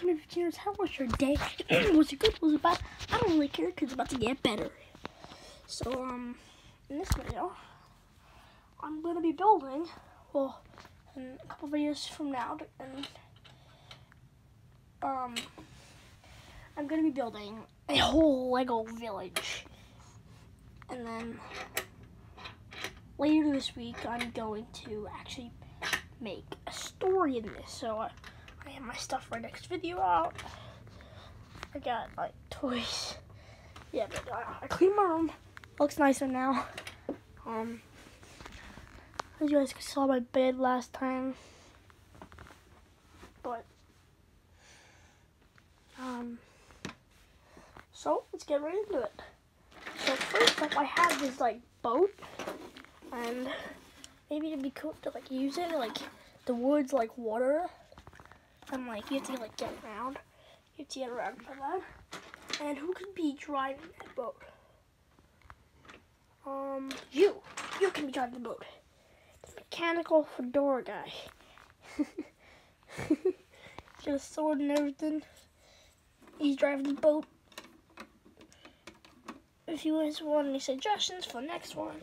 to me 15 years. How was your day? Was it good? Was it bad? I don't really care because it's about to get better. So, in this video, I'm going to be building, well, in a couple videos from now, and, I'm going to be building a whole Lego village. And then, later this week, I'm going to actually make a story in this. So, I have my stuff for next video out. I got, like, toys. Yeah, but I cleaned my room. Looks nicer now. As you guys saw my bed last time. But, so let's get right into it. So first up, I have this, like, boat. And maybe it'd be cool to, like, use it, like, the wood's, like, water. And, like, you have to, like, get around. You have to get around for that. And who could be driving that boat? You can be driving the boat. The mechanical fedora guy. Got a sword and everything. He's driving the boat. If you guys want any suggestions for the next one,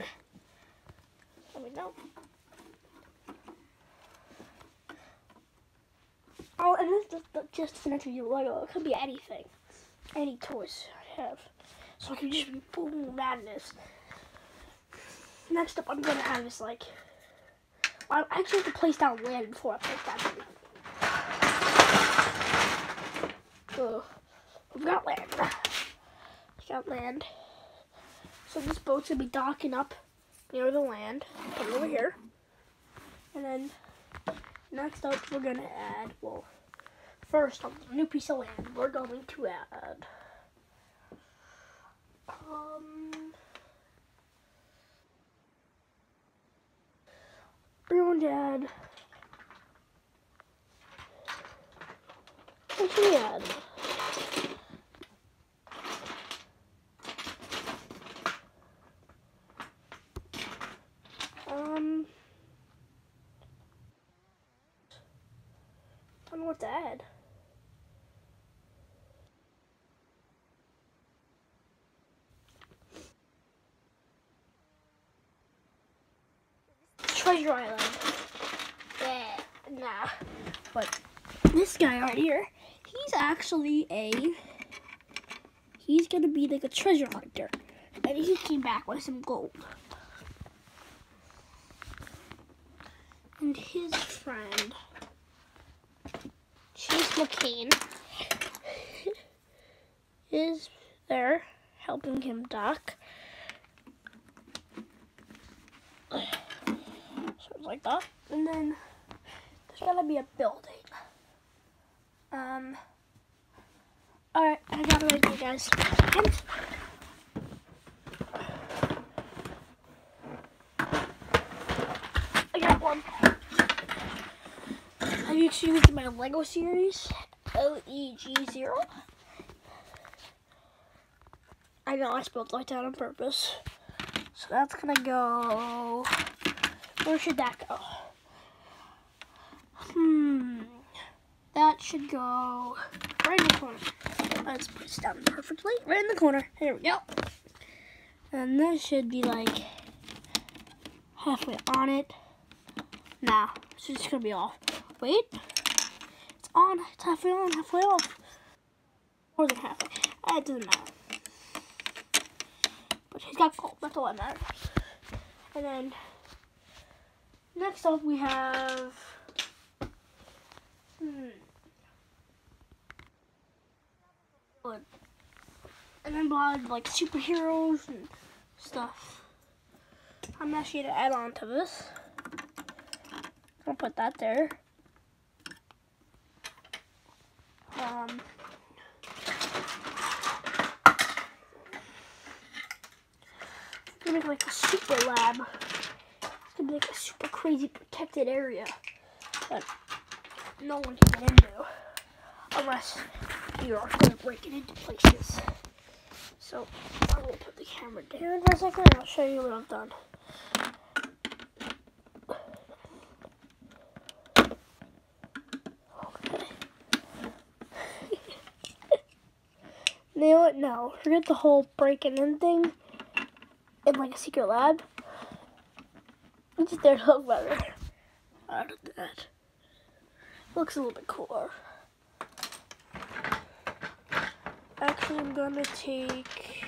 let me know. Oh, and this is just for next video Lego. It could be anything. Any toys I have. So it could just be boom madness. Next up, I'm gonna have this, like, I actually have to place down land before I place that down. We've got land. We got land. So this boat's gonna be docking up near the land. Put it over here. And then next up, we're gonna add, well, first on the new piece of land, we're going to add we're going to add, what should we add? I don't know what to add. Treasure Island. Yeah, nah. But this guy right here, he's actually he's gonna be like a treasure hunter. And he came back with some gold. And his friend, Chase McCain, is there helping him dock. Sort of like that. And then there's gotta be a building. Alright, I got it right here, guys. I got one. Have you seen this in my Lego series? LEG0. I know I spelled it like that on purpose. So that's gonna go. Where should that go? That should go right in the corner. Let's put this down perfectly. Right in the corner. Here we go. And this should be like halfway on it. Nah, it's just gonna be off. Wait. It's on. It's halfway on, halfway off. More than halfway. It doesn't matter. But he's got gold. That's all that matters. And then next up we have and then we'll add like superheroes and stuff. I'm actually gonna add on to this. I'll put that there. Gonna make like a super lab. It's gonna be like a super crazy protected area that no one can get into unless you are going to break it into places. So I will put the camera down for a second and I'll show you what I've done. Okay. what? No. Forget the whole breaking in thing in like a secret lab. It's just there to look better. Out of that. Looks a little bit cooler. Actually, I'm gonna take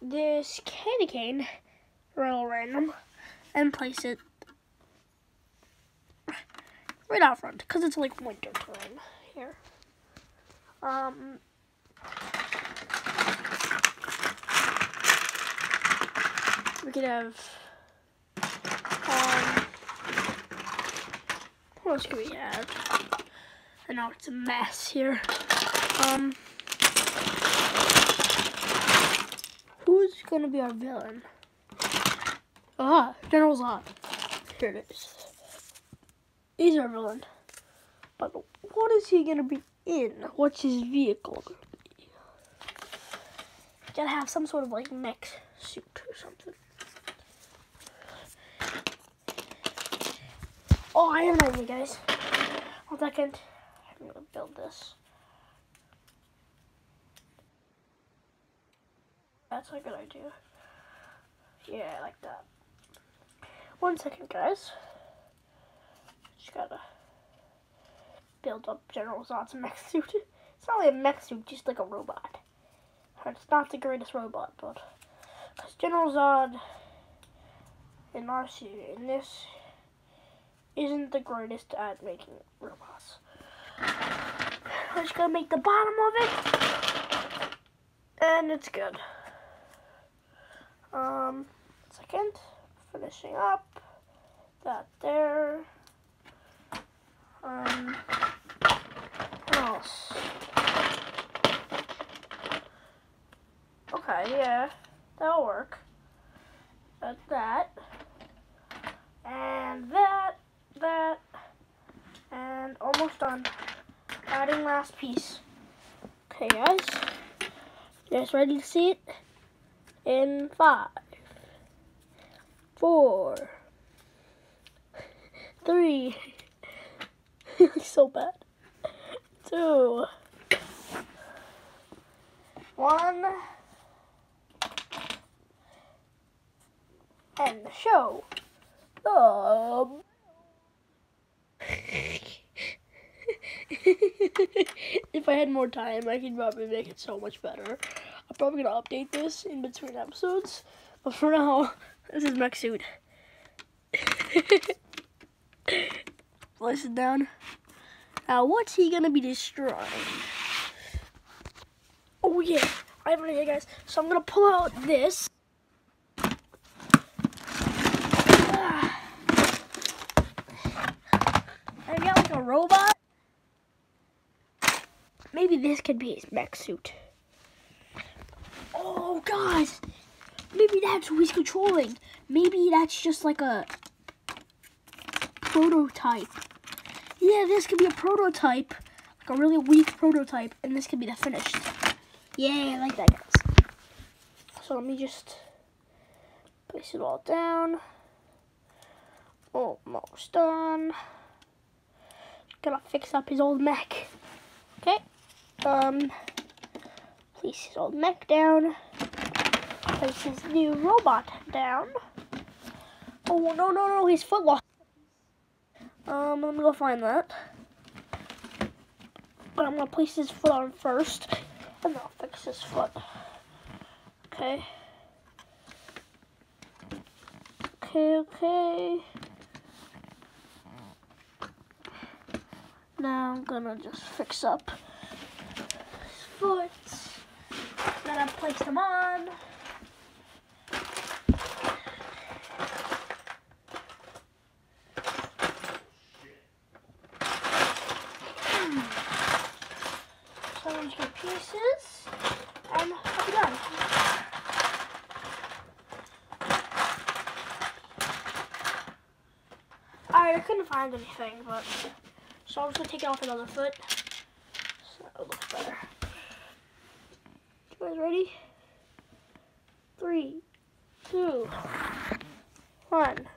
this candy cane, real random, and place it right out front, because it's like winter time here. We could have, what else could we have? I know it's a mess here. Who's gonna be our villain? Ah, General Zod. Here it is. He's our villain. But what is he gonna be in? What's his vehicle gonna be? Gotta have some sort of like mech suit or something. Oh, I have an idea, guys. 1 second. I'm gonna build this. That's a good idea. Yeah, I like that. 1 second, guys. Just gotta build up General Zod's mech suit. It's not really a mech suit, just like a robot. It's not the greatest robot, but because General Zod in our series, in this, isn't the greatest at making robots. I'm just gonna make the bottom of it, and it's good. Second, finishing up that there. What else? Okay, yeah, that'll work. That, and that, and almost done. Adding last piece. Okay, guys. You guys ready to see it? In 5, 4, 3. So bad. 2, 1. And the show. If I had more time, I could probably make it so much better. I'm probably gonna update this in between episodes, but for now, this is mech suit. Place it down. Now, what's he gonna be destroying? Oh yeah, I have an idea, guys. So I'm gonna pull out this. I got like a robot. Maybe this could be his mech suit. Oh, guys. Maybe that's who he's controlling. Maybe that's just like a prototype. Yeah, this could be a prototype. Like a really weak prototype. And this could be the finished. Yeah, I like that, guys. So let me just place it all down. Almost done. Gonna fix up his old mech. Okay. Place his old mech down. Place his new robot down. Oh, no, his foot lost. Let me go find that. But I'm gonna place his foot on first, and then I'll fix his foot. Okay. Okay. Now I'm gonna just fix up his foot. Then I place him on. So I'm just get pieces, and I'll be done. Alright, I couldn't find anything, but so I'm just gonna take off another foot. So it looks better. You guys ready? 3, 2, 1.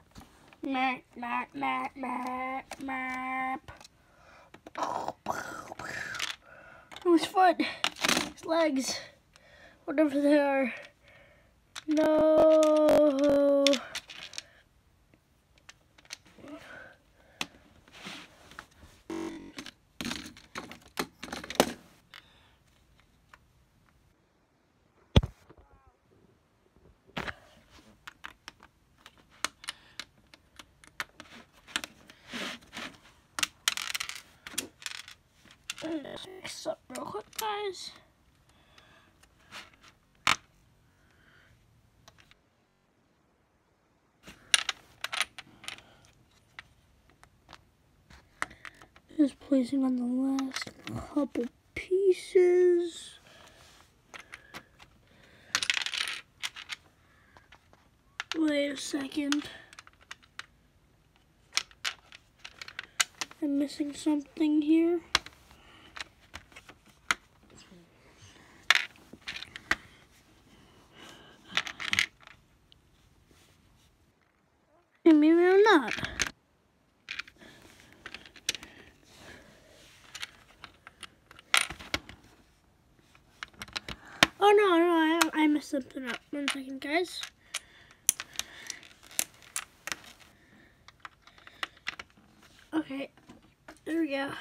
Map, map, map, map, map. his foot, his legs, whatever they are. No. Let's mix up real quick, guys. Just placing on the last couple pieces. Wait a second. I'm missing something here. Maybe I'm not. Oh no, I messed something up. 1 second, guys. Okay, there we go.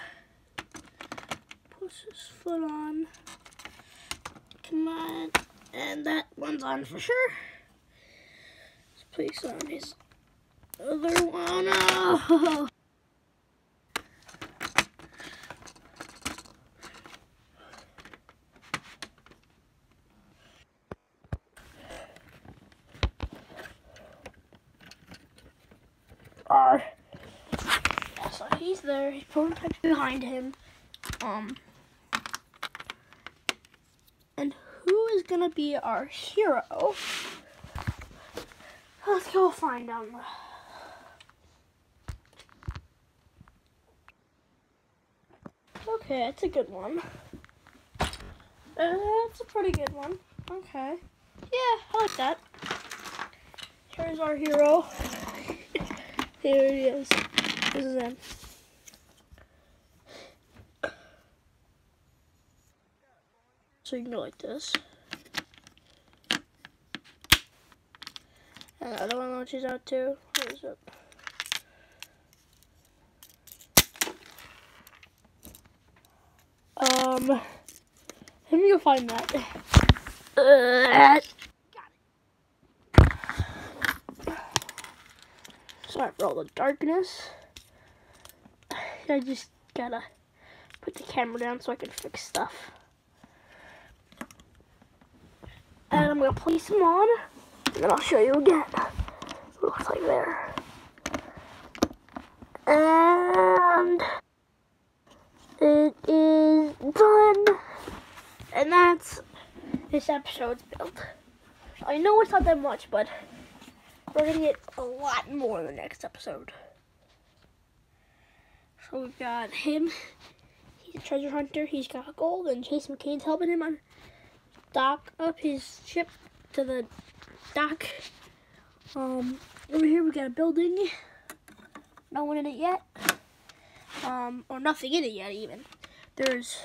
Push his foot on. Come on. And that one's on for sure. Let's place on his other one. Oh. So he's there. His prototype's behind him. And who is gonna be our hero? Let's go find him. Okay, that's a good one. That's a pretty good one. Okay. Yeah, I like that. Here's our hero. Here he is. This is him. So you can go like this. And the other one launches out too. Where is it? Let me go find that. Got it. Sorry for all the darkness. I just gotta put the camera down so I can fix stuff. And I'm gonna place them on, and then I'll show you again. It looks like there. And it is done. And that's this episode's built. I know it's not that much, but we're gonna get a lot more in the next episode. So we've got him. He's a treasure hunter. He's got gold, and Chase McCain's helping him on dock up his ship to the dock. Over here we got a building. No one in it yet. Or nothing in it yet even. There's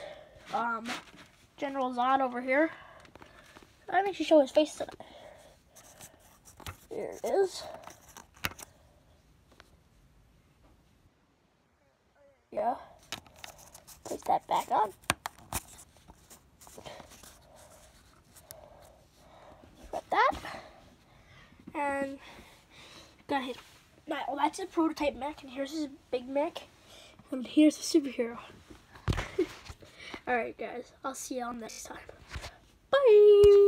General Zod over here. I didn't actually show his face today. Here it is. Yeah. Place that back on. Got that. And got his. Well, that's a prototype mech, and here's his big mech, and here's the superhero. Alright, guys. I'll see y'all next time. Bye!